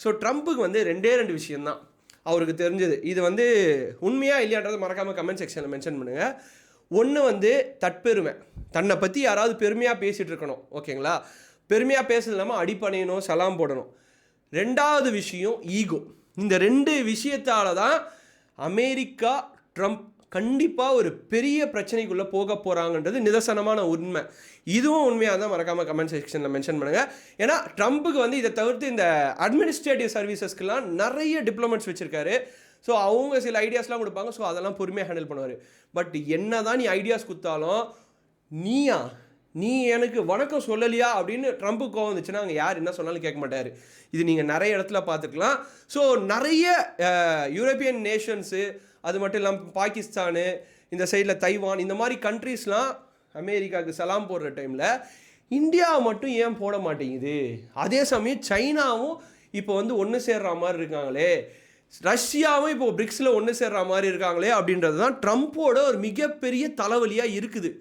So ட்ரம்ப்புக்கு வந்து ரெண்டே ரெண்டு விஷயந்தான் அவருக்கு தெரிஞ்சது. இது வந்து உண்மையா இல்லையான்றதை மறக்காமல் கமெண்ட் செக்ஷனில் மென்ஷன் பண்ணுங்கள். ஒன்று வந்து தற்பெருமை, தன்னை பற்றி யாராவது பெருமையாக பேசிகிட்டு இருக்கணும், ஓகேங்களா? பெருமையாக பேசுறது இல்லாமல் அடிப்பணியணும், சலாம் போடணும். ரெண்டாவது விஷயம் ஈகோ. இந்த ரெண்டு விஷயத்தால் தான் அமெரிக்கா ட்ரம்ப் கண்டிப்பாக ஒரு பெரிய பிரச்சனைக்குள்ளே போக போகிறாங்கன்றது நிதர்சனமான உண்மை. இதுவும் உண்மையாக தான் மறக்காமல் கமெண்ட் செக்ஷனில் மென்ஷன் பண்ணுங்கள். ஏன்னா ட்ரம்ப்புக்கு வந்து இதை தவிர்த்து இந்த அட்மினிஸ்ட்ரேட்டிவ் சர்வீசஸ்க்கெலாம் நிறைய டிப்ளமெண்ட்ஸ் வச்சுருக்காரு. ஸோ அவங்க சில ஐடியாஸ்லாம் கொடுப்பாங்க. ஸோ அதெல்லாம் பொறுமையாக ஹேண்டில் பண்ணுவார். பட் என்ன தான் நீ ஐடியாஸ் கொடுத்தாலும் நீ எனக்கு வணக்கம் சொல்லலையா அப்படின்னு ட்ரம்ப்புக்கு கோவம் வந்துச்சுன்னா அங்கே யார் என்ன சொன்னாலும் கேட்க மாட்டார். இது நீங்கள் நிறைய இடத்துல பார்த்துக்கலாம். ஸோ நிறைய யூரோப்பியன் நேஷன்ஸு, அது மட்டும் இல்லாமல் பாகிஸ்தானு, இந்த சைடில் தைவான், இந்த மாதிரி கண்ட்ரீஸ்லாம் அமெரிக்காவுக்கு சலாம் போடுற டைமில் இந்தியா மட்டும் ஏன் போட மாட்டேங்குது? அதே சமயம் சைனாவும் இப்போ வந்து ஒன்று சேர்ற மாதிரி இருக்காங்களே, ரஷ்யாவும் இப்போ பிரிக்ஸில் ஒன்று சேர்ற மாதிரி இருக்காங்களே அப்படின்றது தான் ட்ரம்ப்போட ஒரு மிகப்பெரிய தலைவலியாக இருக்குது.